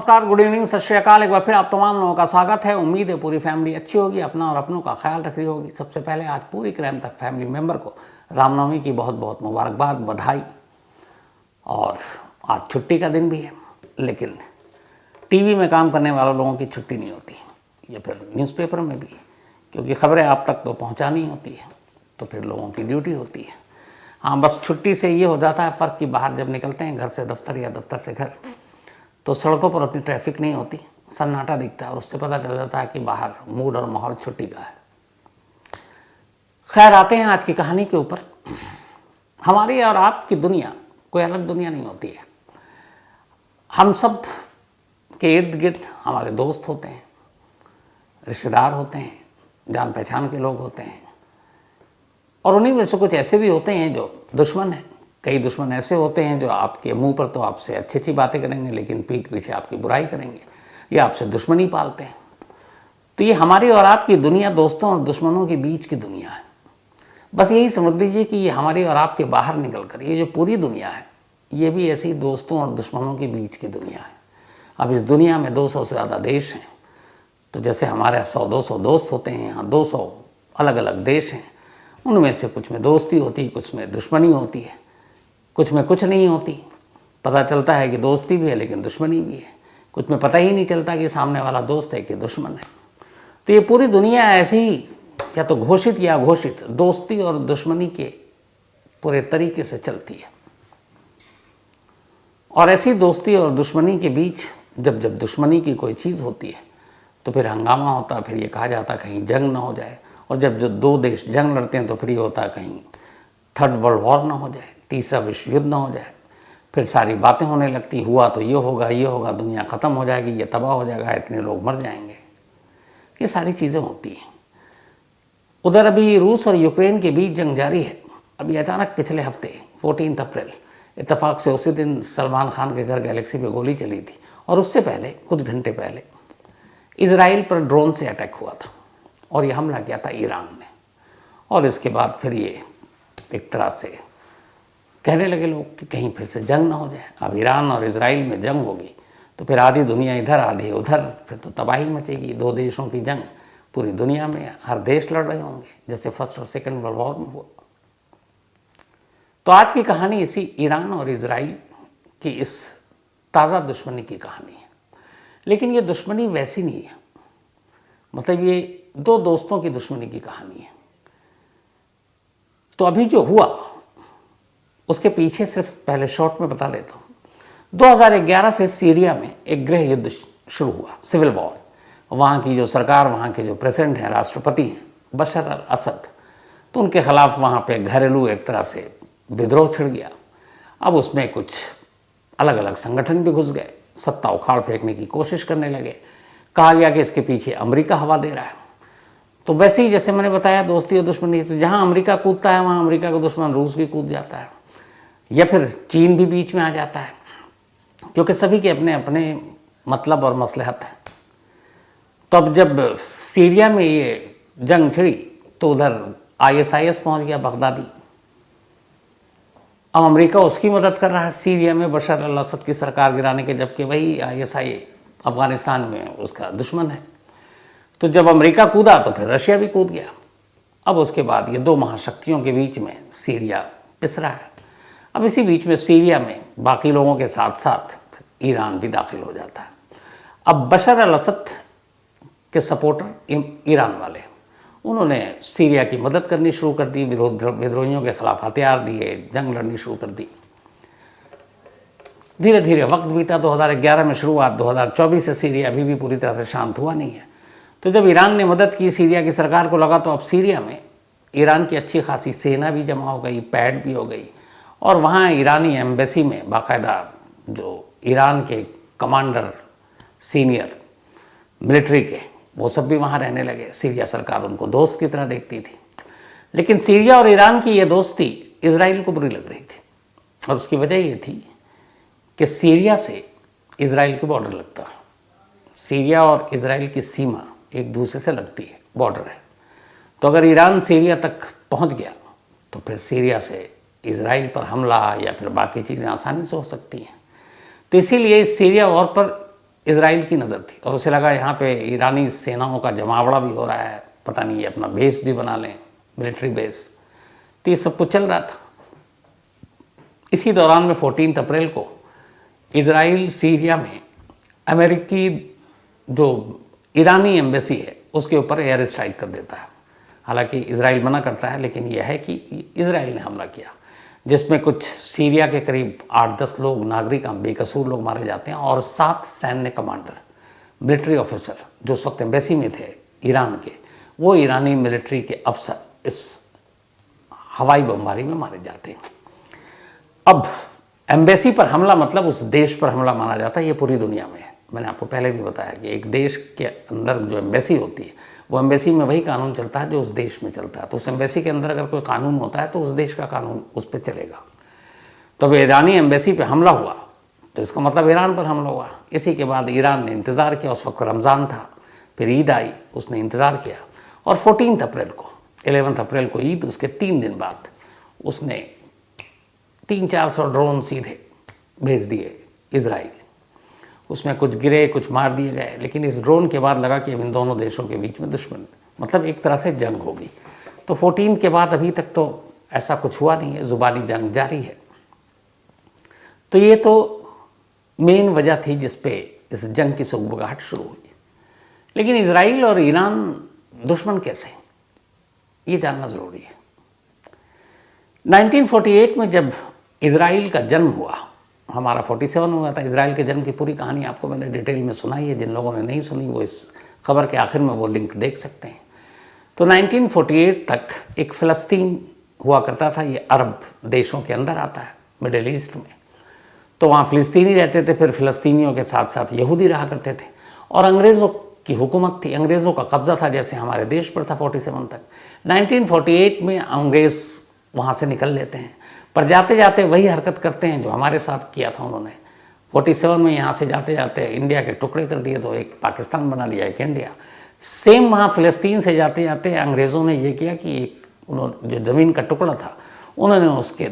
नमस्कार, good evening, सत श्री अकाल। एक बार फिर आप तमाम लोगों का स्वागत है। उम्मीद है पूरी फैमिली अच्छी होगी, अपना और अपनों का ख्याल रख रही होगी। सबसे पहले आज पूरी क्रैम तक फैमिली मेंबर को रामनवमी की बहुत बहुत मुबारकबाद, बधाई। और आज छुट्टी का दिन भी है, लेकिन टीवी में काम करने वाले लोगों की छुट्टी नहीं होती, या फिर न्यूज़पेपर में भी, क्योंकि खबरें आप तक तो पहुँचानी होती है, तो फिर लोगों की ड्यूटी होती है। हाँ, बस छुट्टी से ये हो जाता है फ़र्क कि बाहर जब निकलते हैं घर से दफ्तर या दफ्तर से घर, तो सड़कों पर उतनी ट्रैफिक नहीं होती, सन्नाटा दिखता है और उससे पता चल जाता है कि बाहर मूड और माहौल छुट्टी का है। खैर, आते हैं आज की कहानी के ऊपर। हमारी और आपकी दुनिया कोई अलग दुनिया नहीं होती है। हम सब के इर्द गिर्द हमारे दोस्त होते हैं, रिश्तेदार होते हैं, जान पहचान के लोग होते हैं, और उन्हीं में से कुछ ऐसे भी होते हैं जो दुश्मन हैं। कई दुश्मन ऐसे होते हैं जो आपके मुंह पर तो आपसे अच्छी अच्छी बातें करेंगे, लेकिन पीठ पीछे आपकी बुराई करेंगे या आपसे दुश्मनी पालते हैं। तो ये हमारी और आपकी दुनिया दोस्तों और दुश्मनों के बीच की दुनिया है। बस यही समझ लीजिए कि ये हमारी और आपके बाहर निकल कर ये जो पूरी दुनिया है, ये भी ऐसी दोस्तों और दुश्मनों के बीच की दुनिया है। अब इस दुनिया में 200 से ज़्यादा देश हैं, तो जैसे हमारे 100-200 दोस्त होते हैं, यहाँ 200 अलग अलग देश हैं। उनमें से कुछ में दोस्ती होती है, कुछ में दुश्मनी होती है, कुछ में कुछ नहीं होती। पता चलता है कि दोस्ती भी है लेकिन दुश्मनी भी है। कुछ में पता ही नहीं चलता कि सामने वाला दोस्त है कि दुश्मन है। तो ये पूरी दुनिया ऐसे ही क्या तो घोषित या अघोषित दोस्ती और दुश्मनी के पूरे तरीके से चलती है। और ऐसी दोस्ती और दुश्मनी के बीच जब जब दुश्मनी की कोई चीज़ होती है तो फिर हंगामा होता है, फिर ये कहा जाता है कहीं जंग ना हो जाए। और जब जो दो देश जंग लड़ते हैं तो फिर ये होता है कहीं थर्ड वर्ल्ड वॉर ना हो जाए, तीसरा विश्व युद्ध ना हो जाए। फिर सारी बातें होने लगती, हुआ तो ये होगा, दुनिया ख़त्म हो जाएगी, ये तबाह हो जाएगा, इतने लोग मर जाएंगे। ये सारी चीज़ें होती हैं। उधर अभी रूस और यूक्रेन के बीच जंग जारी है। अभी अचानक पिछले हफ्ते 14 अप्रैल इत्तेफाक से उसी दिन सलमान खान के घर गैलेक्सी पे गोली चली थी, और उससे पहले कुछ घंटे पहले इजराइल पर ड्रोन से अटैक हुआ था और ये हमला किया था ईरान ने। और इसके बाद फिर ये एक तरह से कहने लगे लोग कि कहीं फिर से जंग ना हो जाए। अब ईरान और इजराइल में जंग होगी तो फिर आधी दुनिया इधर आधी उधर, फिर तो तबाही मचेगी। दो देशों की जंग पूरी दुनिया में, हर देश लड़ रहे होंगे, जैसे फर्स्ट और सेकंड वर्ल्ड वॉर में हुआ। तो आज की कहानी इसी ईरान और इजराइल की इस ताज़ा दुश्मनी की कहानी है। लेकिन ये दुश्मनी वैसी नहीं है, मतलब ये दो दोस्तों की दुश्मनी की कहानी है। तो अभी जो हुआ उसके पीछे सिर्फ पहले शॉर्ट में बता देता हूँ। 2011 से सीरिया में एक गृह युद्ध शुरू हुआ, सिविल वॉर। वहाँ की जो सरकार, वहाँ के जो प्रेसिडेंट हैं, राष्ट्रपति हैं बशर अल असद, तो उनके खिलाफ वहाँ पे घरेलू एक तरह से विद्रोह छिड़ गया। अब उसमें कुछ अलग अलग संगठन भी घुस गए, सत्ता उखाड़ फेंकने की कोशिश करने लगे। कहा गया कि इसके पीछे अमेरिका हवा दे रहा है। तो वैसे ही जैसे मैंने बताया दोस्ती और दुश्मनी, तो जहाँ अमेरिका कूदता है वहाँ अमेरिका का दुश्मन रूस भी कूद जाता है, या फिर चीन भी बीच में आ जाता है, क्योंकि सभी के अपने अपने मतलब और मसलहत है। तो अब जब सीरिया में ये जंग छिड़ी तो उधर ISIS पहुंच गया, बगदादी। अब अमेरिका उसकी मदद कर रहा है सीरिया में बशर अल असद की सरकार गिराने के, जबकि वही ISI अफगानिस्तान में उसका दुश्मन है। तो जब अमेरिका कूदा तो फिर रशिया भी कूद गया। अब उसके बाद ये दो महाशक्तियों के बीच में सीरिया पिस रहा है। अब इसी बीच में सीरिया में बाकी लोगों के साथ साथ ईरान भी दाखिल हो जाता है। अब बशर अल असद के सपोर्टर ईरान वाले, उन्होंने सीरिया की मदद करनी शुरू कर दी, विद्रोहियों के खिलाफ हथियार दिए, जंग लड़नी शुरू कर दी। धीरे धीरे वक्त बीता, 2011 में शुरुआत, 2024 से सीरिया अभी भी पूरी तरह से शांत हुआ नहीं है। तो जब ईरान ने मदद की सीरिया की सरकार को, लगा तो अब सीरिया में ईरान की अच्छी खासी सेना भी जमा हो गई, पैड भी हो गई, और वहाँ ईरानी एम्बेसी में बाकायदा जो ईरान के कमांडर सीनियर मिलिट्री के, वो सब भी वहाँ रहने लगे। सीरिया सरकार उनको दोस्त की तरह देखती थी। लेकिन सीरिया और ईरान की ये दोस्ती इजराइल को बुरी लग रही थी, और उसकी वजह ये थी कि सीरिया से इजराइल के बॉर्डर लगता है। सीरिया और इजराइल की सीमा एक दूसरे से लगती है, बॉर्डर है। तो अगर ईरान सीरिया तक पहुंच गया तो फिर सीरिया से इजराइल पर हमला या फिर बाकी चीज़ें आसानी से हो सकती हैं। तो इसीलिए सीरिया वॉर पर इजराइल की नज़र थी और उसे लगा यहाँ पे ईरानी सेनाओं का जमावड़ा भी हो रहा है, पता नहीं ये अपना बेस भी बना लें, मिलिट्री बेस। तो ये सब कुछ चल रहा था। इसी दौरान में 14 अप्रैल को इजराइल सीरिया में अमेरिकी जो ईरानी एम्बेसी है उसके ऊपर एयर स्ट्राइक कर देता है। हालांकि इजराइल मना करता है, लेकिन यह है कि इजराइल ने हमला किया, जिसमें कुछ सीरिया के करीब 8-10 लोग नागरिक बेकसूर लोग मारे जाते हैं और 7 सैन्य कमांडर, मिलिट्री ऑफिसर जो उस वक्त एम्बेसी में थे ईरान के, वो ईरानी मिलिट्री के अफसर इस हवाई बमबारी में मारे जाते हैं। अब एम्बेसी पर हमला मतलब उस देश पर हमला माना जाता है, ये पूरी दुनिया में है। मैंने आपको पहले भी बताया कि एक देश के अंदर जो एम्बेसी होती है, वो एम्बेसी में वही कानून चलता है जो उस देश में चलता है। तो उस एम्बेसी के अंदर अगर कोई कानून होता है तो उस देश का कानून उस पर चलेगा। तो अब ईरानी एम्बेसी पे हमला हुआ तो इसका मतलब ईरान पर हमला हुआ। इसी के बाद ईरान ने इंतज़ार किया, उस वक्त रमज़ान था, फिर ईद आई, उसने इंतज़ार किया और 14 अप्रैल को 11 अप्रैल को ईद, उसके 3 दिन बाद उसने 300-400 ड्रोन सीधे भेज दिए इजराइल। उसमें कुछ गिरे, कुछ मार दिए गए, लेकिन इस ड्रोन के बाद लगा कि अब इन दोनों देशों के बीच में दुश्मन, मतलब एक तरह से जंग होगी। तो 14 के बाद अभी तक तो ऐसा कुछ हुआ नहीं है, ज़ुबानी जंग जारी है। तो ये तो मेन वजह थी जिस पे इस जंग की सुगबुगाहट शुरू हुई। लेकिन इजराइल और ईरान दुश्मन कैसे, ये जानना ज़रूरी है। 1948 में जब इजराइल का जन्म हुआ, हमारा 47 हुआ था, इजराइल के जन्म की पूरी कहानी आपको मैंने डिटेल में सुनाई है। जिन लोगों ने नहीं सुनी वो इस खबर के आखिर में वो लिंक देख सकते हैं। तो 1948 तक एक फ़लस्तीन हुआ करता था, ये अरब देशों के अंदर आता है, मिडिल ईस्ट में। तो वहाँ फ़लस्तीनी रहते थे, फिर फ़लस्तीनियों के साथ साथ यहूदी रहा करते थे और अंग्रेज़ों की हुकूमत थी, अंग्रेज़ों का कब्ज़ा था, जैसे हमारे देश पर था 47 तक। 1948 में अंग्रेज़ वहाँ से निकल लेते हैं, पर जाते जाते वही हरकत करते हैं जो हमारे साथ किया था उन्होंने। 47 में यहाँ से जाते जाते इंडिया के टुकड़े कर दिए, तो एक पाकिस्तान बना दिया, एक इंडिया। सेम वहाँ फ़लस्तीन से जाते जाते अंग्रेज़ों ने ये किया कि एक उन्होंने जो ज़मीन का टुकड़ा था उन्होंने उसके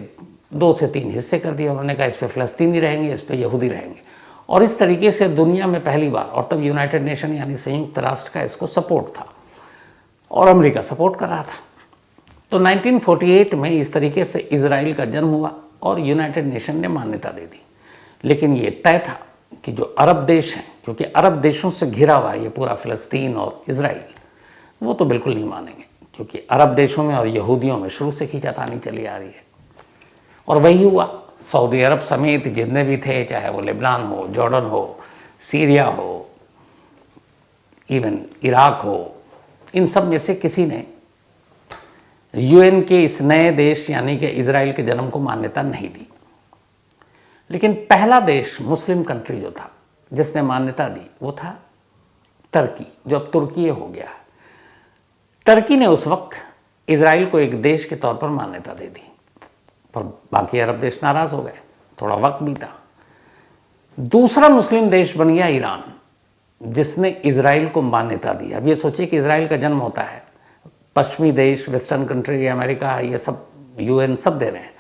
2 से 3 हिस्से कर दिए। उन्होंने कहा इस पर फ़लस्तीनी रहेंगे, इस पर यहूदी रहेंगे। और इस तरीके से दुनिया में पहली बार, और तब यूनाइटेड नेशन यानी संयुक्त राष्ट्र का इसको सपोर्ट था और अमेरिका सपोर्ट कर रहा था। तो 1948 में इस तरीके से इजराइल का जन्म हुआ और यूनाइटेड नेशन ने मान्यता दे दी। लेकिन ये तय था कि जो अरब देश हैं, क्योंकि अरब देशों से घिरा हुआ है ये पूरा फ़लस्तीन और इजराइल, वो तो बिल्कुल नहीं मानेंगे, क्योंकि अरब देशों में और यहूदियों में शुरू से खींचातानी चली आ रही है। और वही हुआ, सऊदी अरब समेत जितने भी थे, चाहे वो लेबनान हो, जॉर्डन हो, सीरिया हो, इवन इराक हो, इन सब में से किसी ने यूएन के इस नए देश यानी कि इजराइल के जन्म को मान्यता नहीं दी। लेकिन पहला देश मुस्लिम कंट्री जो था जिसने मान्यता दी वो था टर्की, जो अब तुर्की हो गया। टर्की ने उस वक्त इजराइल को एक देश के तौर पर मान्यता दे दी, पर बाकी अरब देश नाराज़ हो गए, थोड़ा वक्त बीता। दूसरा मुस्लिम देश बन गया ईरान, जिसने इजराइल को मान्यता दी। अब ये सोचिए कि इजराइल का जन्म होता है, पश्चिमी देश, वेस्टर्न कंट्री, अमेरिका, ये सब, यूएन सब दे रहे हैं।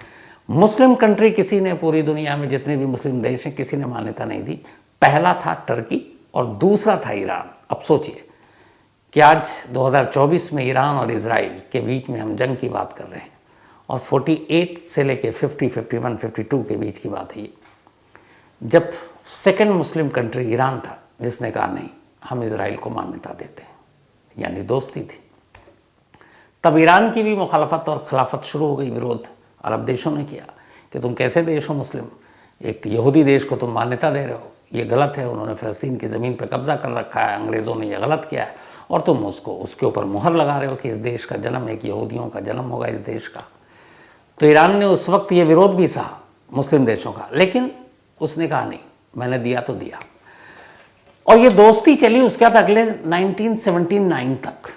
मुस्लिम कंट्री किसी ने, पूरी दुनिया में जितने भी मुस्लिम देश हैं, किसी ने मान्यता नहीं दी। पहला था टर्की और दूसरा था ईरान। अब सोचिए कि आज 2024 में ईरान और इजराइल के बीच में हम जंग की बात कर रहे हैं और 48 से लेके 50, 51, 52 के बीच की बात है। जब सेकंड मुस्लिम कंट्री ईरान था जिसने कहा नहीं, हम इजराइल को मान्यता देते हैं, यानी दोस्ती थी। तब ईरान की भी मुखालफत और खिलाफत शुरू हो गई, विरोध अरब देशों ने किया कि तुम कैसे देश हो मुस्लिम, एक यहूदी देश को तुम मान्यता दे रहे हो, ये गलत है, उन्होंने फ़लस्तीन की ज़मीन पर कब्ज़ा कर रखा है, अंग्रेज़ों ने यह गलत किया है और तुम उसको उसके ऊपर मुहर लगा रहे हो कि इस देश का जन्म एक यहूदियों का जन्म होगा इस देश का। तो ईरान ने उस वक्त ये विरोध भी सहा मुस्लिम देशों का, लेकिन उसने कहा नहीं, मैंने दिया तो दिया। और ये दोस्ती चली उसके बाद अगले 1979 तक,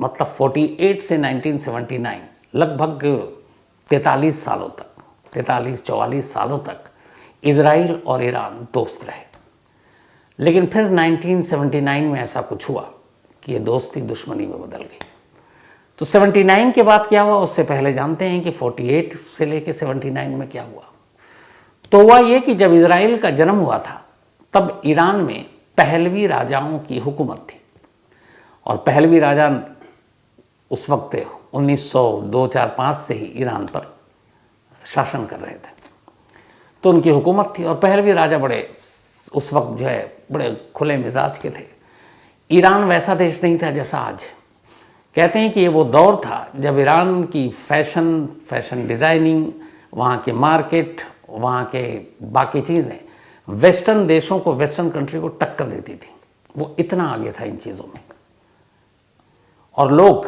मतलब 48 से 1979, लगभग 43 सालों तक, 43-44 सालों तक इजराइल और ईरान दोस्त रहे। लेकिन फिर 1979 में ऐसा कुछ हुआ कि ये दोस्ती दुश्मनी में बदल गई। तो 79 के बाद क्या हुआ, उससे पहले जानते हैं कि 48 से लेके 79 में क्या हुआ। तो हुआ ये कि जब इजराइल का जन्म हुआ था तब ईरान में पहलवी राजाओं की हुकूमत थी। और पहलवी राजा उस वक्त 1902-4-5 से ही ईरान पर शासन कर रहे थे, तो उनकी हुकूमत थी। और पहलवी राजा बड़े उस वक्त जो है बड़े खुले मिजाज के थे। ईरान वैसा देश नहीं था जैसा आज है। कहते हैं कि ये वो दौर था जब ईरान की फैशन डिज़ाइनिंग, वहाँ के मार्केट, वहाँ के बाकी चीज़ें वेस्टर्न देशों को, वेस्टर्न कंट्री को टक्कर देती थी। वो इतना आगे था इन चीज़ों में। और लोग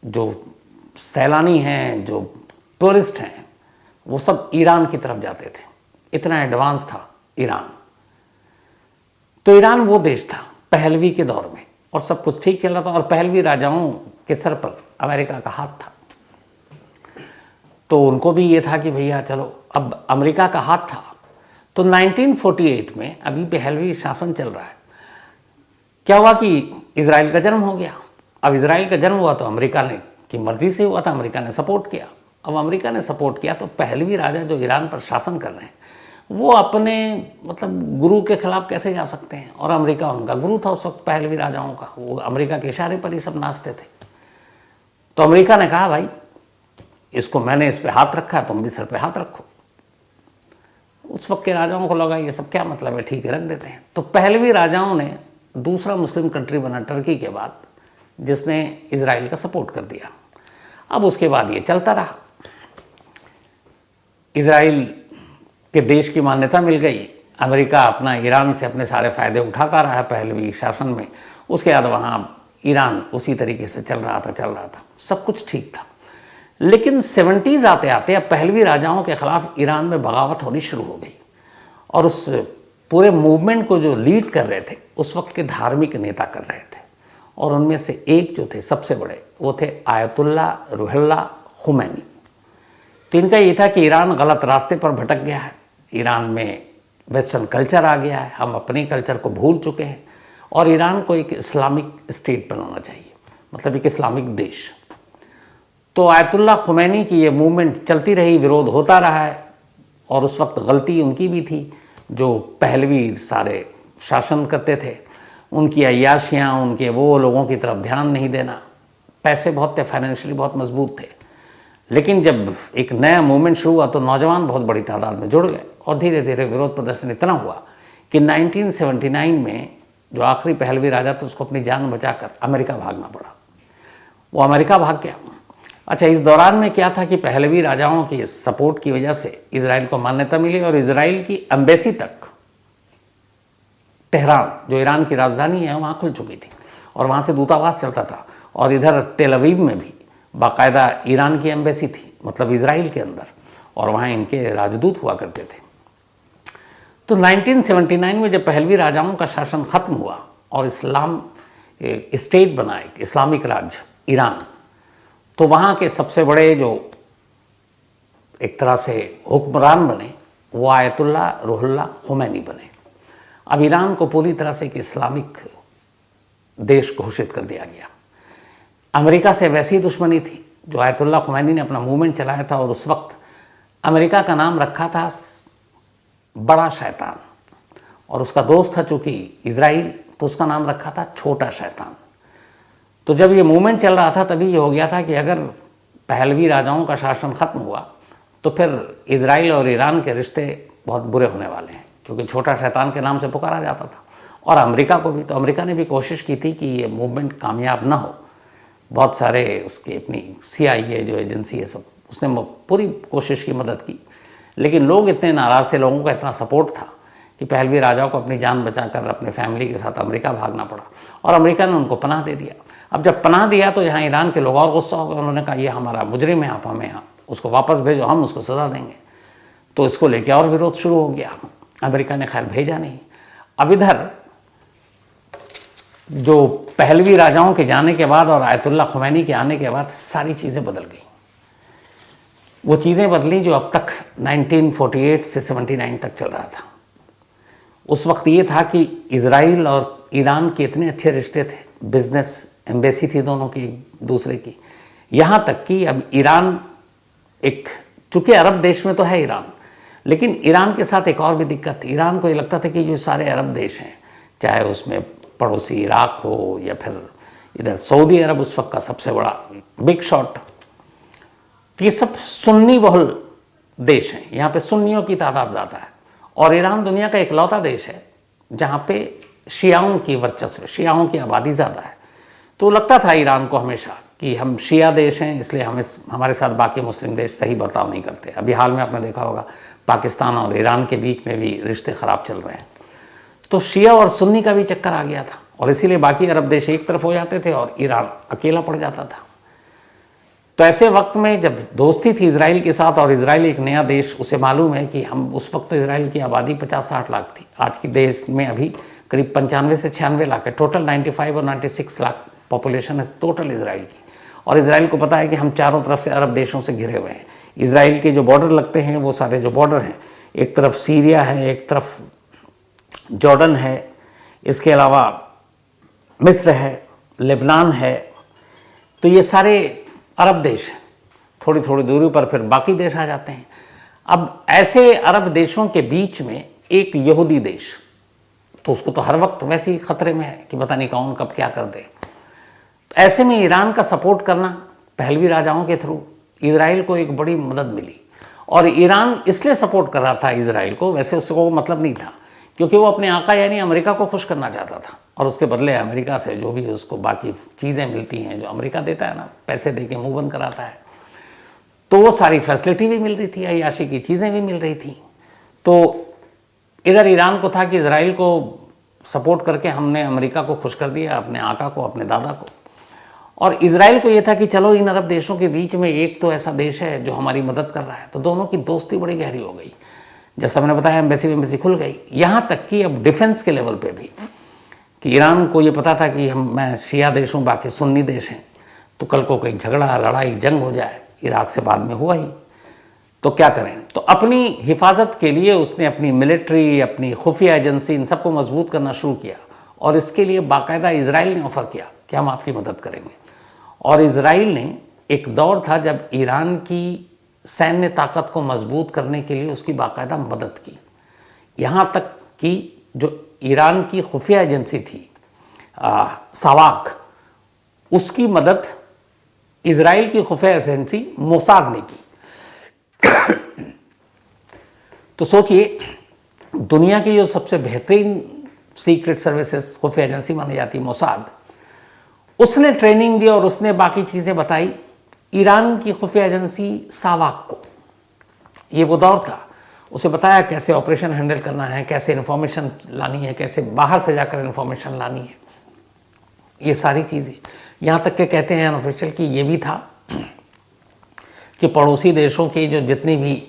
जो सैलानी हैं, जो टूरिस्ट हैं, वो सब ईरान की तरफ जाते थे। इतना एडवांस था ईरान। तो ईरान वो देश था पहलवी के दौर में, और सब कुछ ठीक चल रहा था। और पहलवी राजाओं के सर पर अमेरिका का हाथ था। तो उनको भी ये था कि भैया चलो, अब अमेरिका का हाथ था। तो 1948 में अभी पहलवी शासन चल रहा है। क्या हुआ कि इजराइल का जन्म हो गया। अब इजराइल का जन्म हुआ तो अमेरिका ने की मर्जी से हुआ था, अमेरिका ने सपोर्ट किया। अब अमेरिका ने सपोर्ट किया तो पहलवी राजा जो ईरान पर शासन कर रहे हैं वो अपने मतलब गुरु के खिलाफ कैसे जा सकते हैं। और अमेरिका उनका गुरु था उस वक्त पहलवी राजाओं का, वो अमेरिका के इशारे पर ही सब नाचते थे। तो अमेरिका ने कहा भाई इसको मैंने इस पे हाथ रखा है, तुम भी सर पे हाथ रखो। उस वक्त के राजाओं को लगा ये सब क्या मतलब है, ठीक है रख देते हैं। तो पहलवी राजाओं ने दूसरा मुस्लिम कंट्री बना टर्की के बाद, जिसने इजराइल का सपोर्ट कर दिया। अब उसके बाद ये चलता रहा। इजराइल के देश की मान्यता मिल गई। अमेरिका अपना ईरान से अपने सारे फ़ायदे उठाता रहा पहलवी शासन में। उसके बाद वहाँ ईरान उसी तरीके से चल रहा था, सब कुछ ठीक था। लेकिन 70s आते आते अब पहलवी राजाओं के ख़िलाफ़ ईरान में बगावत होनी शुरू हो गई। और उस पूरे मूवमेंट को जो लीड कर रहे थे उस वक्त के धार्मिक नेता कर रहे थे। और उनमें से एक जो थे सबसे बड़े, वो थे आयतुल्ला रुहुल्लाह खुमैनी। तो इनका ये था कि ईरान गलत रास्ते पर भटक गया है, ईरान में वेस्टर्न कल्चर आ गया है, हम अपने कल्चर को भूल चुके हैं, और ईरान को एक इस्लामिक स्टेट बनाना चाहिए, मतलब एक इस्लामिक देश। तो आयतुल्ला खुमैनी की ये मूवमेंट चलती रही, विरोध होता रहा है। और उस वक्त गलती उनकी भी थी, जो पहलवी सारे शासन करते थे, उनकी अय्याशियाँ, उनके वो लोगों की तरफ ध्यान नहीं देना। पैसे बहुत थे, फाइनेंशियली बहुत मजबूत थे। लेकिन जब एक नया मूवमेंट शुरू हुआ तो नौजवान बहुत बड़ी तादाद में जुड़ गए, और धीरे धीरे विरोध प्रदर्शन इतना हुआ कि 1979 में जो आखिरी पहलवी राजा था उसको अपनी जान बचाकर अमेरिका भागना पड़ा। वो अमेरिका भाग गया। अच्छा, इस दौरान में क्या था कि पहलवी राजाओं की सपोर्ट की वजह से इजराइल को मान्यता मिली, और इजराइल की एम्बेसी तक तेहरान, जो ईरान की राजधानी है, वहाँ खुल चुकी थी, और वहाँ से दूतावास चलता था। और इधर तेल अवीव में भी बाकायदा ईरान की एम्बेसी थी, मतलब इजराइल के अंदर, और वहाँ इनके राजदूत हुआ करते थे। तो 1979 में जब पहलवी राजाओं का शासन ख़त्म हुआ और इस्लाम स्टेट बना, एक इस्लामिक राज्य ईरान, तो वहाँ के सबसे बड़े जो एक तरह से हुक्मरान बने वो आयतुल्ला रुहुल्लाह खुमैनी बने। अब ईरान को पूरी तरह से एक इस्लामिक देश घोषित कर दिया गया। अमेरिका से वैसी ही दुश्मनी थी जो आयतुल्ला खुमैनी ने अपना मूवमेंट चलाया था, और उस वक्त अमेरिका का नाम रखा था बड़ा शैतान, और उसका दोस्त था चूँकि इजराइल, तो उसका नाम रखा था छोटा शैतान। तो जब ये मूवमेंट चल रहा था तभी ये हो गया था कि अगर पहलवी राजाओं का शासन ख़त्म हुआ तो फिर इजराइल और ईरान के रिश्ते बहुत बुरे होने वाले हैं, क्योंकि छोटा शैतान के नाम से पुकारा जाता था। और अमेरिका को भी, तो अमेरिका ने भी कोशिश की थी कि ये मूवमेंट कामयाब ना हो। बहुत सारे उसकी अपनी CIA जो एजेंसी है सब, उसने पूरी कोशिश की, मदद की। लेकिन लोग इतने नाराज़ थे, लोगों का इतना सपोर्ट था कि पहलवी राजाओं को अपनी जान बचाकर अपने फैमिली के साथ अमेरिका भागना पड़ा, और अमेरिका ने उनको पनाह दे दिया। अब जब पनाह दिया तो यहाँ ईरान के लोग और गुस्सा हो गए। उन्होंने कहा ये हमारा मुजरिम है, आप हमें यहाँ उसको वापस भेजो, हम उसको सज़ा देंगे। तो इसको लेके और विरोध शुरू हो गया। अमेरिका ने खैर भेजा नहीं। अब इधर जो पहलवी राजाओं के जाने के बाद और आयतुल्ला खुमैनी के आने के बाद सारी चीज़ें बदल गई। वो चीज़ें बदली जो अब तक 1948 से 79 तक चल रहा था। उस वक्त ये था कि इजराइल और ईरान के इतने अच्छे रिश्ते थे, बिजनेस एम्बेसी थी दोनों की एक दूसरे की, यहाँ तक कि अब ईरान एक, चूँकि अरब देश में तो है ईरान, लेकिन ईरान के साथ एक और भी दिक्कत थी। ईरान को ये लगता था कि जो सारे अरब देश हैं, चाहे उसमें पड़ोसी इराक हो या फिर इधर सऊदी अरब उस वक्त का सबसे बड़ा बिग शॉट। ये सब सुन्नी बहुल देश हैं, यहाँ पे सुन्नियों की तादाद ज़्यादा है। और ईरान दुनिया का इकलौता देश है जहाँ पे शियाओं की वर्चस्व, शियाओं की आबादी ज़्यादा है। तो लगता था ईरान को हमेशा कि हम शिया देश हैं, इसलिए हमारे साथ बाकी मुस्लिम देश सही बर्ताव नहीं करते। अभी हाल में आपने देखा होगा पाकिस्तान और ईरान के बीच में भी रिश्ते ख़राब चल रहे हैं। तो शिया और सुन्नी का भी चक्कर आ गया था और इसीलिए बाकी अरब देश एक तरफ हो जाते थे और ईरान अकेला पड़ जाता था। तो ऐसे वक्त में जब दोस्ती थी इजराइल के साथ, और इजराइल एक नया देश, उसे मालूम है कि हम उस वक्त तो इजराइल की आबादी 50-60 लाख थी। आज के देश में अभी करीब 95 से 96 लाख है। टोटल 95 और 96 लाख पॉपुलेशन है टोटल इजराइल की। और इजराइल को पता है कि हम चारों तरफ से अरब देशों से घिरे हुए हैं। इजराइल के जो बॉर्डर लगते हैं वो सारे जो बॉर्डर हैं, एक तरफ सीरिया है, एक तरफ जॉर्डन है, इसके अलावा मिस्र है, लेबनान है। तो ये सारे अरब देश हैं। थोड़ी थोड़ी दूरी पर फिर बाकी देश आ जाते हैं। अब ऐसे अरब देशों के बीच में एक यहूदी देश, तो उसको तो हर वक्त वैसे ही खतरे में है कि पता नहीं कौन कब क्या कर दे। ऐसे में ईरान का सपोर्ट करना पहलवी राजाओं के थ्रू इजराइल को एक बड़ी मदद मिली। और ईरान इसलिए सपोर्ट कर रहा था इजराइल को, वैसे उसको मतलब नहीं था, क्योंकि वो अपने आका यानी अमेरिका को खुश करना चाहता था। और उसके बदले अमेरिका से जो भी उसको बाकी चीज़ें मिलती हैं, जो अमेरिका देता है ना, पैसे दे के मुँह बंद कराता है, तो वो सारी फैसिलिटी भी मिल रही थी, अय्याशी की चीज़ें भी मिल रही थी। तो इधर ईरान को था कि इजराइल को सपोर्ट करके हमने अमेरिका को खुश कर दिया, अपने आका को, अपने दादा को। और इजराइल को ये था कि चलो इन अरब देशों के बीच में एक तो ऐसा देश है जो हमारी मदद कर रहा है। तो दोनों की दोस्ती बड़ी गहरी हो गई। जैसा मैंने बताया, एम्बेसी खुल गई। यहाँ तक कि अब डिफेंस के लेवल पे भी कि ईरान को ये पता था कि मैं शिया देश हूँ, बाकी सुन्नी देश हैं, तो कल को कोई झगड़ा, लड़ाई, जंग हो जाए, इराक से बाद में हुआ ही, तो क्या करें। तो अपनी हिफाजत के लिए उसने अपनी मिलिट्री, अपनी खुफिया एजेंसी, इन सबको मजबूत करना शुरू किया। और इसके लिए बाकायदा इजराइल ने ऑफ़र किया कि हम आपकी मदद करेंगे। और इजराइल ने, एक दौर था जब ईरान की सैन्य ताकत को मजबूत करने के लिए उसकी बाकायदा मदद की। यहाँ तक कि जो ईरान की खुफिया एजेंसी थी सवाक, उसकी मदद इजराइल की खुफिया एजेंसी मोसाद ने की। तो सोचिए, दुनिया की जो सबसे बेहतरीन सीक्रेट सर्विसेज खुफिया एजेंसी मानी जाती है मोसाद, उसने ट्रेनिंग दी और उसने बाकी चीज़ें बताई ईरान की खुफिया एजेंसी सावाक को। ये वो दौर था, उसे बताया कैसे ऑपरेशन हैंडल करना है, कैसे इन्फॉर्मेशन लानी है, कैसे बाहर से जाकर इन्फॉर्मेशन लानी है, ये सारी चीज़ें। यहाँ तक के कहते हैं अनऑफिशियल कि ये भी था कि पड़ोसी देशों की जो जितनी भी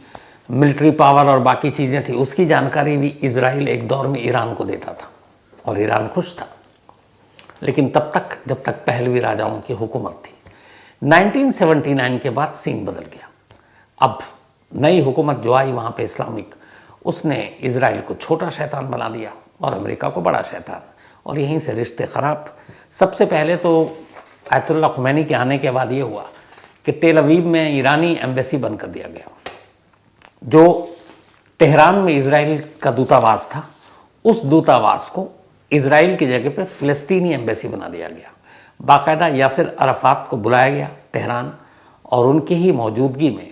मिलिट्री पावर और बाकी चीज़ें थी, उसकी जानकारी भी इजराइल एक दौर में ईरान को देता था और ईरान खुश था। लेकिन तब तक जब तक पहलवी राजाओं की हुकूमत थी। 1979 के बाद सीन बदल गया। अब नई हुकूमत जो आई वहाँ पे इस्लामिक, उसने इजराइल को छोटा शैतान बना दिया और अमेरिका को बड़ा शैतान, और यहीं से रिश्ते ख़राब। सबसे पहले तो आयतुल्लाह खुमैनी के आने के बाद ये हुआ कि तेल अवीव में ईरानी एम्बेसी बंद कर दिया गया। जो तेहरान में इजराइल का दूतावास था, उस दूतावास को इजराइल की जगह पे फ़िलिस्तीनी एम्बेसी बना दिया गया। बाकायदा यासिर अराफात को बुलाया गया तेहरान, और उनकी ही मौजूदगी में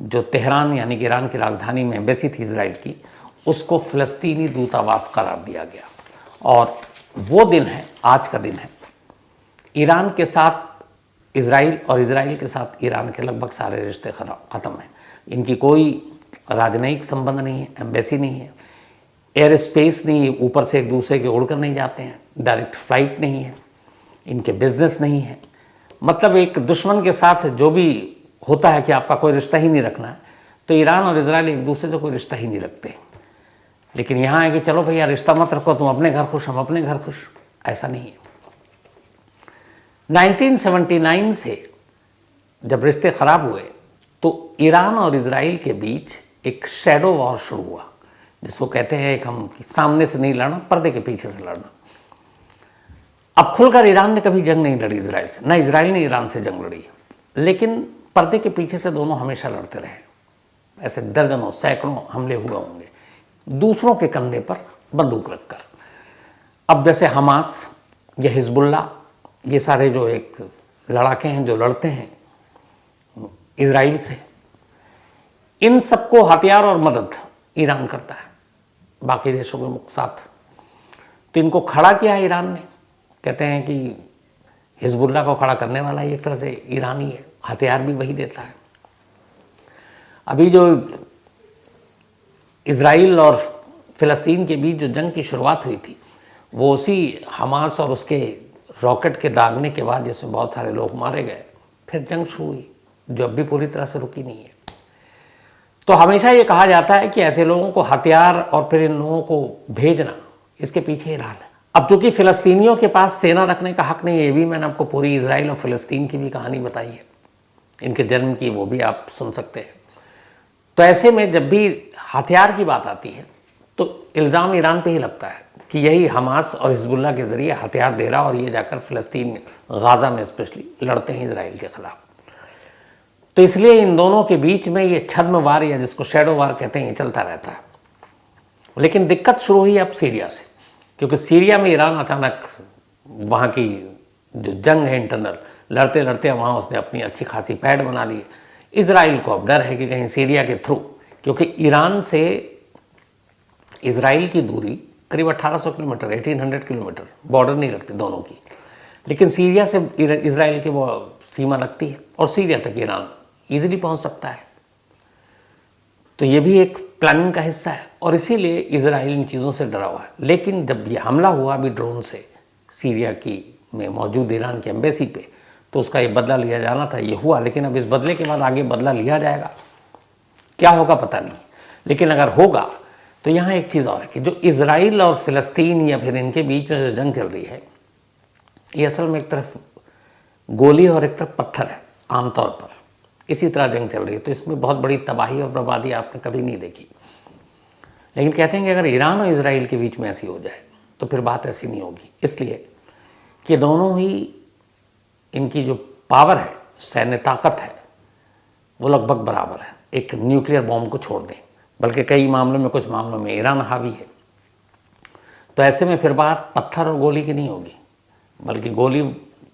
जो तेहरान यानी कि ईरान की राजधानी में एम्बेसी थी इजराइल की, उसको फ़िलिस्तीनी दूतावास करार दिया गया। और वो दिन है, आज का दिन है। ईरान के साथ इजराइल और इजराइल के साथ ईरान के लगभग सारे रिश्ते ख़त्म हैं। इनकी कोई राजनयिक संबंध नहीं है, एम्बेसी नहीं है, एयर स्पेस नहीं है, ऊपर से एक दूसरे के उड़कर नहीं जाते हैं, डायरेक्ट फ्लाइट नहीं है, इनके बिजनेस नहीं है। मतलब एक दुश्मन के साथ जो भी होता है कि आपका कोई रिश्ता ही नहीं रखना है, तो ईरान और इजराइल एक दूसरे से कोई रिश्ता ही नहीं रखते। लेकिन यहाँ है कि चलो भैया रिश्ता मत रखो, तुम अपने घर खुश, हम अपने घर खुश, ऐसा नहीं है। 1979 से जब रिश्ते ख़राब हुए तो ईरान और इजराइल के बीच एक शैडो वॉर शुरू हुआ, जिसको कहते हैं एक हम सामने से नहीं लड़ना, पर्दे के पीछे से लड़ना। अब खुलकर ईरान ने कभी जंग नहीं लड़ी इजराइल से, ना इजराइल ने ईरान से जंग लड़ी, लेकिन पर्दे के पीछे से दोनों हमेशा लड़ते रहे। ऐसे दर्जनों सैकड़ों हमले हुए होंगे दूसरों के कंधे पर बंदूक रखकर। अब जैसे हमास या हिजबुल्ला, ये सारे जो एक लड़ाके हैं जो लड़ते हैं इजराइल से, इन सबको हथियार और मदद ईरान करता है बाकी देशों के साथ। तो इनको खड़ा किया है ईरान ने। कहते हैं कि हिजबुल्ला को खड़ा करने वाला ही एक तरह से ईरान ही है, हथियार भी वही देता है। अभी जो इजराइल और फिलिस्तीन के बीच जो जंग की शुरुआत हुई थी, वो उसी हमास और उसके रॉकेट के दागने के बाद जिसमें बहुत सारे लोग मारे गए, फिर जंग शुरू हुई जो अब भी पूरी तरह से रुकी नहीं है। तो हमेशा ये कहा जाता है कि ऐसे लोगों को हथियार और फिर इन लोगों को भेजना, इसके पीछे ईरान है। अब चूंकि फिलिस्तीनियों के पास सेना रखने का हक नहीं है, ये भी मैंने आपको पूरी इजराइल और फिलिस्तीन की भी कहानी बताई है, इनके जन्म की, वो भी आप सुन सकते हैं। तो ऐसे में जब भी हथियार की बात आती है तो इल्ज़ाम ईरान पे ही लगता है कि यही हमास और हिजबुल्ला के ज़रिए हथियार दे रहा और ये जाकर फ़िलिस्तीन में, गाज़ा में स्पेशली लड़ते हैं इजराइल के ख़िलाफ़। तो इसलिए इन दोनों के बीच में ये छद्म वार या जिसको शैडो वार कहते हैं, ये चलता रहता है। लेकिन दिक्कत शुरू हुई अब सीरिया से, क्योंकि सीरिया में ईरान अचानक वहाँ की जो जंग है इंटरनल, लड़ते लड़ते वहाँ उसने अपनी अच्छी खासी पैड़ बना ली। इजराइल को अब डर है कि कहीं सीरिया के थ्रू, क्योंकि ईरान से इजराइल की दूरी करीब 1800 किलोमीटर, 1800 किलोमीटर, बॉर्डर नहीं लगती दोनों की, लेकिन सीरिया से इजराइल की वो सीमा लगती है और सीरिया तक ईरान ईजिली पहुंच सकता है। तो ये भी एक प्लानिंग का हिस्सा है और इसीलिए इजराइल इन चीज़ों से डरा हुआ है। लेकिन जब ये हमला हुआ अभी ड्रोन से सीरिया की में मौजूद ईरान की एम्बेसी पे, तो उसका ये बदला लिया जाना था, ये हुआ। लेकिन अब इस बदले के बाद आगे बदला लिया जाएगा, क्या होगा पता नहीं। लेकिन अगर होगा तो यहाँ एक चीज़ और है कि जो इजराइल और फिलिस्तीन या फिर इनके बीच में जो जंग चल रही है, ये असल में एक तरफ गोली और एक तरफ पत्थर है। आमतौर पर इसी तरह जंग चल रही है, तो इसमें बहुत बड़ी तबाही और बर्बादी आपने कभी नहीं देखी। लेकिन कहते हैं कि अगर ईरान और इजराइल के बीच में ऐसी हो जाए तो फिर बात ऐसी नहीं होगी, इसलिए कि दोनों ही इनकी जो पावर है, सैन्य ताकत है, वो लगभग बराबर है, एक न्यूक्लियर बॉम्ब को छोड़ दें। बल्कि कई मामलों में, कुछ मामलों में ईरान हावी है। तो ऐसे में फिर बात पत्थर और गोली की नहीं होगी, बल्कि गोली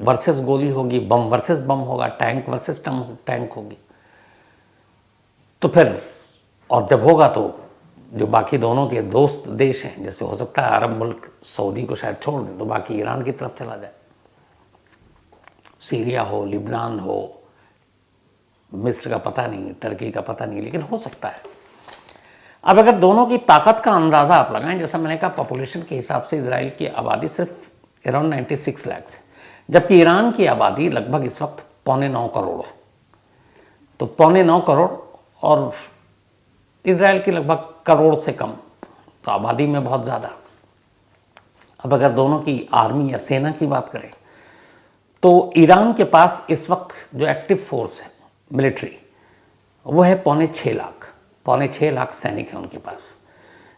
वर्सेस गोली होगी, बम वर्सेस बम होगा, टैंक वर्सेस टैंक होगी। तो फिर और जब होगा तो जो बाकी दोनों के दोस्त देश हैं, जैसे हो सकता है अरब मुल्क सऊदी को शायद छोड़ दें तो बाकी ईरान की तरफ चला जाए, सीरिया हो, लिबनान हो, मिस्र का पता नहीं, टर्की का पता नहीं, लेकिन हो सकता है। अब अगर दोनों की ताकत का अंदाज़ा आप लगाएं, जैसा मैंने कहा पॉपुलेशन के हिसाब से इजराइल की आबादी सिर्फ अराउंड 96 लाख है, जबकि ईरान की आबादी लगभग इस वक्त 8.25 करोड़ है। तो 8.25 करोड़ और इजराइल की लगभग करोड़ से कम, तो आबादी में बहुत ज़्यादा। अब अगर दोनों की आर्मी या सेना की बात करें तो ईरान के पास इस वक्त जो एक्टिव फोर्स है मिलिट्री, वो है 6.25 लाख सैनिक हैं उनके पास,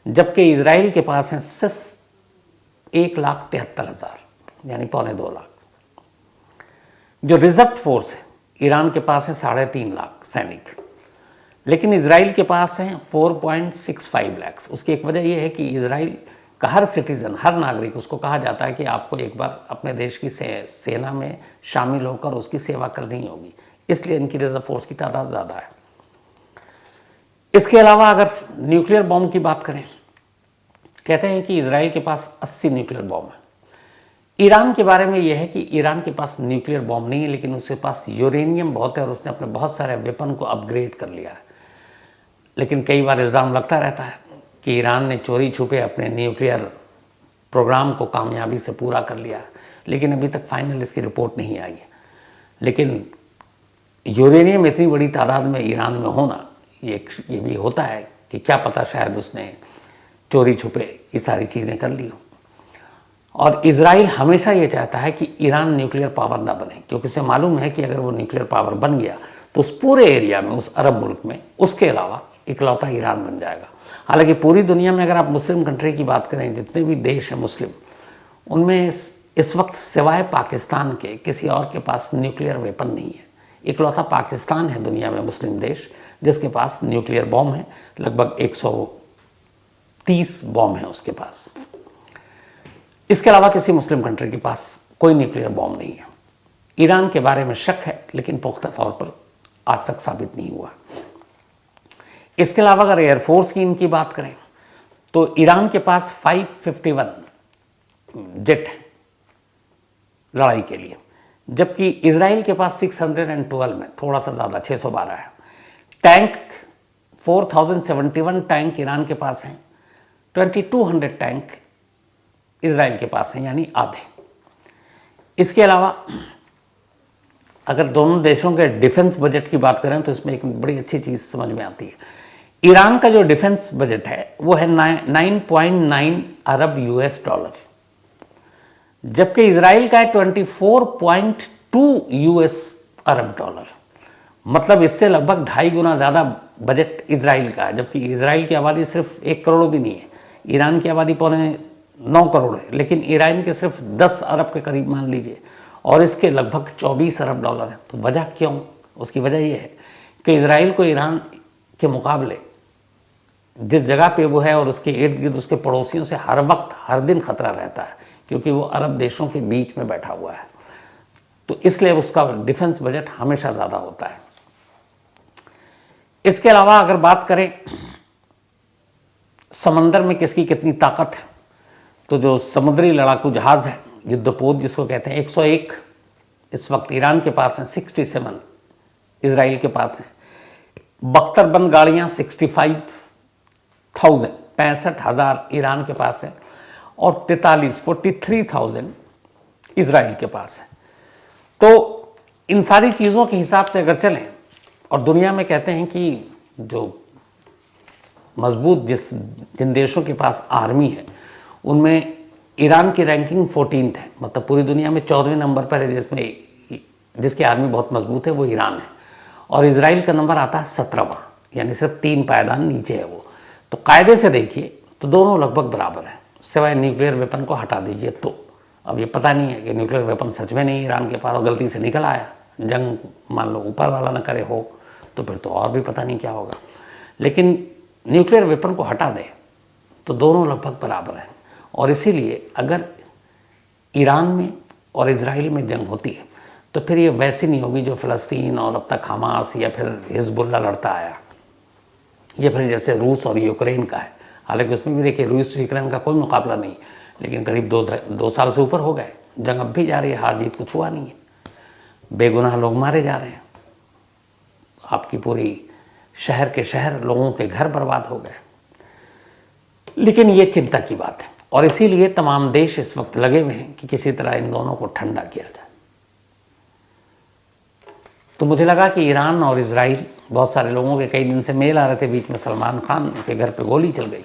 जबकि इजराइल के पास हैं सिर्फ 1,73,000, यानी 2.25 लाख। जो रिजर्व फोर्स है ईरान के पास है 3.5 लाख सैनिक, लेकिन इजराइल के पास हैं 4.65 लाख। उसकी एक वजह यह है कि इजराइल का हर सिटीज़न, हर नागरिक, उसको कहा जाता है कि आपको एक बार अपने देश की सेना में शामिल होकर उसकी सेवा करनी होगी, इसलिए इनकी रिजर्व फोर्स की तादाद ज़्यादा है। इसके अलावा अगर न्यूक्लियर बॉम्ब की बात करें, कहते हैं कि इजराइल के पास 80 न्यूक्लियर बॉम्ब है। ईरान के बारे में यह है कि ईरान के पास न्यूक्लियर बॉम्ब नहीं है, लेकिन उसके पास यूरेनियम बहुत है और उसने अपने बहुत सारे वेपन को अपग्रेड कर लिया है। लेकिन कई बार इल्ज़ाम लगता रहता है कि ईरान ने चोरी छुपे अपने न्यूक्लियर प्रोग्राम को कामयाबी से पूरा कर लिया, लेकिन अभी तक फाइनल इसकी रिपोर्ट नहीं आई है। लेकिन यूरेनियम इतनी बड़ी तादाद में ईरान में होना, ये भी होता है कि क्या पता शायद उसने चोरी छुपे ये सारी चीज़ें कर ली हो। और इजराइल हमेशा ये चाहता है कि ईरान न्यूक्लियर पावर ना बने, क्योंकि उसे मालूम है कि अगर वो न्यूक्लियर पावर बन गया तो उस पूरे एरिया में, उस अरब मुल्क में, उसके अलावा इकलौता ईरान बन जाएगा। हालांकि पूरी दुनिया में अगर आप मुस्लिम कंट्री की बात करें, जितने भी देश हैं मुस्लिम, उनमें इस वक्त सिवाय पाकिस्तान के किसी और के पास न्यूक्लियर वेपन नहीं है। इकलौता पाकिस्तान है दुनिया में मुस्लिम देश जिसके पास न्यूक्लियर बॉम्ब है, लगभग 130 बॉम्ब है उसके पास। इसके अलावा किसी मुस्लिम कंट्री के पास कोई न्यूक्लियर बॉम्ब नहीं है। ईरान के बारे में शक है, लेकिन पुख्ता तौर पर आज तक साबित नहीं हुआ। इसके अलावा अगर एयरफोर्स की इनकी बात करें तो ईरान के पास 551 जेट है लड़ाई के लिए, जबकि इजराइल के पास 612 में थोड़ा सा ज़्यादा 612 है। टैंक 4071 टैंक ईरान के पास हैं, 2200 टैंक इजराइल के पास हैं, यानी आधे। इसके अलावा अगर दोनों देशों के डिफेंस बजट की बात करें तो इसमें एक बड़ी अच्छी चीज़ समझ में आती है। ईरान का जो डिफेंस बजट है वो है 9.9 अरब यूएस डॉलर, जबकि इजराइल का है 24.2 यूएस अरब डॉलर। मतलब इससे लगभग 2.5 गुना ज़्यादा बजट इजराइल का है, जबकि इजराइल की आबादी सिर्फ 1 करोड़ भी नहीं है। ईरान की आबादी 9 करोड़ है, लेकिन ईरान के सिर्फ 10 अरब के करीब मान लीजिए, और इसके लगभग 24 अरब डॉलर है। तो वजह क्यों? उसकी वजह यह है कि इजराइल को ईरान के मुकाबले जिस जगह पे वो है और उसके इर्द गिर्द उसके पड़ोसियों से हर वक्त हर दिन खतरा रहता है, क्योंकि वो अरब देशों के बीच में बैठा हुआ है। तो इसलिए उसका डिफेंस बजट हमेशा ज़्यादा होता है। इसके अलावा अगर बात करें समंदर में किसकी कितनी ताकत है, तो जो समुद्री लड़ाकू जहाज़ है, युद्धपोत जिसको कहते हैं, 101 इस वक्त ईरान के पास हैं, 67 इजराइल के पास हैं। बख्तरबंद गाड़ियाँ 65,000 ईरान के पास है, और 43,000 इजराइल के पास है। तो इन सारी चीज़ों के हिसाब से अगर चलें, और दुनिया में कहते हैं कि जो मजबूत जिन देशों के पास आर्मी है उनमें ईरान की रैंकिंग 14th है, मतलब पूरी दुनिया में 14वें नंबर पर है जिसकी आर्मी बहुत मजबूत है, वो ईरान है। और इजराइल का नंबर आता है 17वां, यानी सिर्फ 3 पायदान नीचे है वो। तो कायदे से देखिए तो दोनों लगभग बराबर हैं, सिवाय न्यूक्लियर वेपन को हटा दीजिए। तो अब ये पता नहीं है कि न्यूक्लियर वेपन सच में नहीं ईरान के पास और गलती से निकल आया, जंग मान लो ऊपर वाला न करे हो, तो फिर तो और भी पता नहीं क्या होगा। लेकिन न्यूक्लियर वेपन को हटा दें तो दोनों लगभग बराबर हैं। और इसीलिए अगर ईरान में और इजराइल में जंग होती है तो फिर ये वैसी नहीं होगी जो फ़लस्तीन और अब तक हमास या फिर हिजबुल्ला लड़ता आया, या फिर जैसे रूस और यूक्रेन का है। हालांकि उसमें भी देखिए रूस यूक्रेन का कोई मुकाबला नहीं, लेकिन करीब 2 साल से ऊपर हो गए, जंग अब भी जा रही है, हार जीत कुछ हुआ नहीं है, बेगुनाह लोग मारे जा रहे हैं, आपकी पूरी शहर के शहर लोगों के घर बर्बाद हो गए। लेकिन ये चिंता की बात है, और इसीलिए तमाम देश इस वक्त लगे हुए हैं कि किसी तरह इन दोनों को ठंडा किया जाए। तो मुझे लगा कि ईरान और इजराइल, बहुत सारे लोगों के कई दिन से मेल आ रहे थे, बीच में सलमान खान के घर पे गोली चल गई,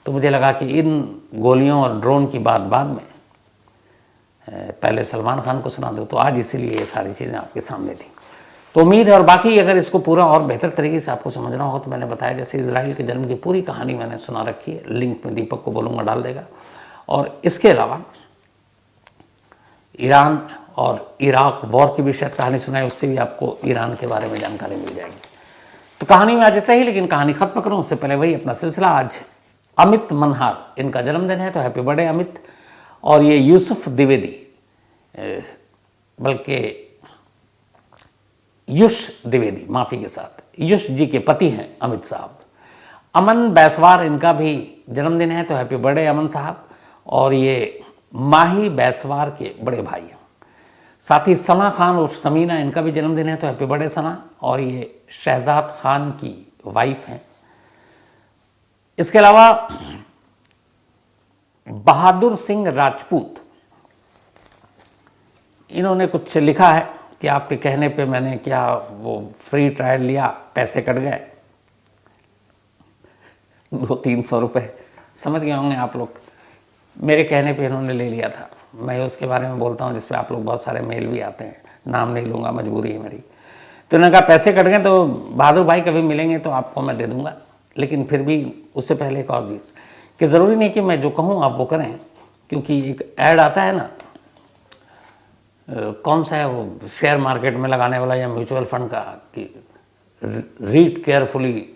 तो मुझे लगा कि इन गोलियों और ड्रोन की बात बाद में पहले सलमान खान को सुना दो। तो आज इसीलिए ये सारी चीज़ें आपके सामने थी। तो उम्मीद है, और बाकी अगर इसको पूरा और बेहतर तरीके से आपको समझना हो तो मैंने बताया, जैसे इजराइल के जन्म की पूरी कहानी मैंने सुना रखी है, लिंक में दीपक को बोलूँगा डाल देगा। और इसके अलावा ईरान और इराक वॉर की भी शायद कहानी सुनाई, उससे भी आपको ईरान के बारे में जानकारी मिल जाएगी। तो कहानी में आज इतना ही, लेकिन कहानी खत्म करूँ उससे पहले वही अपना सिलसिला। आज अमित मनहार, इनका जन्मदिन है, तो हैप्पी बर्थडे अमित। और ये यूसुफ द्विवेदी, बल्कि युष द्विवेदी, माफ़ी के साथ, युष जी के पति हैं अमित साहब। अमन बैसवार, इनका भी जन्मदिन है, तो हैप्पी बर्थडे अमन साहब। और ये माही बैसवार के बड़े भाई हैं। साथ ही सना खान और समीना, इनका भी जन्मदिन है, तो हैप्पी बर्थडे सना। और ये शहजाद खान की वाइफ हैं। इसके अलावा बहादुर सिंह राजपूत, इन्होंने कुछ लिखा है कि आपके कहने पे मैंने क्या वो फ्री ट्रायल लिया, पैसे कट गए 200-300 रुपये, समझ गए होंगे आप लोग। मेरे कहने पे इन्होंने ले लिया था। मैं उसके बारे में बोलता हूँ जिस पे आप लोग बहुत सारे मेल भी आते हैं, नाम नहीं लूँगा, मजबूरी है मेरी। तो उन्होंने कहा पैसे कट गए, तो बहादुर भाई कभी मिलेंगे तो आपको मैं दे दूँगा। लेकिन फिर भी उससे पहले एक और चीज़ कि ज़रूरी नहीं कि मैं जो कहूँ आप वो करें, क्योंकि एक ऐड आता है ना, कौन सा है वो, शेयर मार्केट में लगाने वाला या म्यूचुअल फंड का, कि read carefully,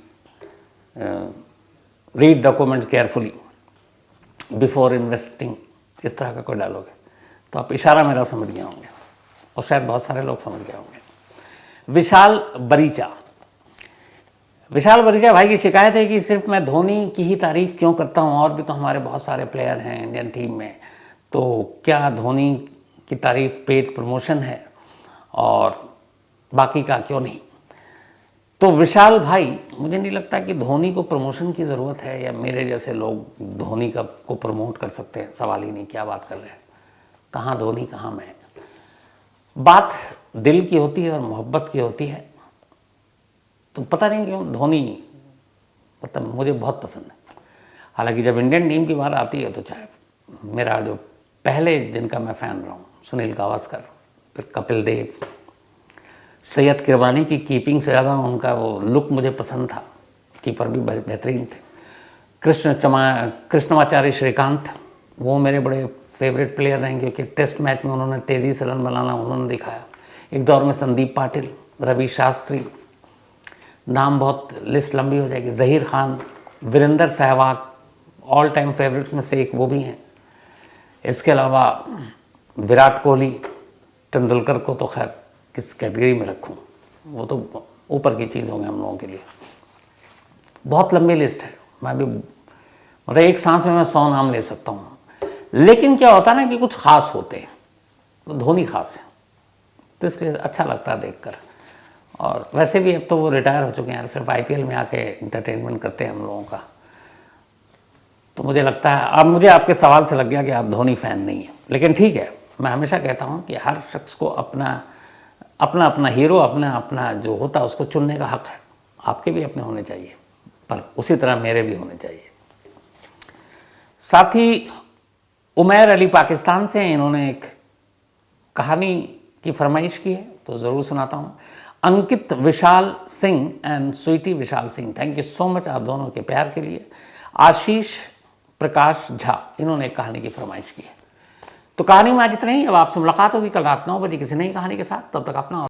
read document carefully before investing इस तरह का कोई डायलॉग है, तो आप इशारा मेरा समझ गए होंगे और शायद बहुत सारे लोग समझ गए होंगे। विशाल बरीचा, विशाल बरीचा भाई की शिकायत है कि सिर्फ मैं धोनी की ही तारीफ क्यों करता हूँ, और भी तो हमारे बहुत सारे प्लेयर हैं इंडियन टीम में, तो क्या धोनी की तारीफ पेड प्रमोशन है और बाकी का क्यों नहीं। तो विशाल भाई, मुझे नहीं लगता कि धोनी को प्रमोशन की ज़रूरत है, या मेरे जैसे लोग धोनी का को प्रमोट कर सकते हैं, सवाल ही नहीं। क्या बात कर रहे हैं, कहाँ धोनी कहाँ मैं। बात दिल की होती है और मोहब्बत की होती है, तो पता नहीं क्यों धोनी मतलब मुझे बहुत पसंद है। हालांकि जब इंडियन टीम की बात आती है तो चाहे मेरा जो पहले जिनका मैं फ़ैन रहा हूँ, सुनील गावस्कर, फिर कपिल देव, सैयद किरमानी की कीपिंग से ज़्यादा उनका वो लुक मुझे पसंद था, कीपर भी बेहतरीन थे। कृष्णमाचारी श्रीकांत, वो मेरे बड़े फेवरेट प्लेयर रहे, क्योंकि टेस्ट मैच में उन्होंने तेज़ी से रन बनाना उन्होंने दिखाया। एक दौर में संदीप पाटिल, रवि शास्त्री, नाम बहुत लिस्ट लंबी हो जाएगी, Zaheer Khan, Virender Sehwag, all time favourites में से एक वो भी हैं। इसके अलावा विराट कोहली, तेंदुलकर को तो खैर किस कैटेगरी में रखूं, वो तो ऊपर की चीज़ होंगे हम लोगों के लिए। बहुत लंबी लिस्ट है, मैं भी मतलब एक सांस में मैं 100 नाम ले सकता हूँ। लेकिन क्या होता है ना कि कुछ ख़ास होते हैं, तो धोनी खास है, तो इसलिए अच्छा लगता है देखकर। और वैसे भी अब तो वो रिटायर हो चुके हैं, सिर्फ आईपीएल में आके इंटरटेनमेंट करते हैं हम लोगों का। तो मुझे लगता है, अब मुझे आपके सवाल से लग गया कि आप धोनी फ़ैन नहीं है, लेकिन ठीक है, मैं हमेशा कहता हूँ कि हर शख्स को अपना अपना हीरो, अपना जो होता है उसको चुनने का हक है। आपके भी अपने होने चाहिए, पर उसी तरह मेरे भी होने चाहिए। साथ ही उमैर अली पाकिस्तान से, इन्होंने एक कहानी की फरमाइश की है, तो ज़रूर सुनाता हूँ। Ankit Vishal Singh and Sweety Vishal Singh, thank you so much आप दोनों के प्यार के लिए। आशीष प्रकाश झा, इन्होंने एक कहानी की फरमाइश की है। तो कहानी में आज इतना ही। अब आपसे मुलाकात होगी कल रात 9 बजे किसी नई कहानी के साथ। तब तक अपना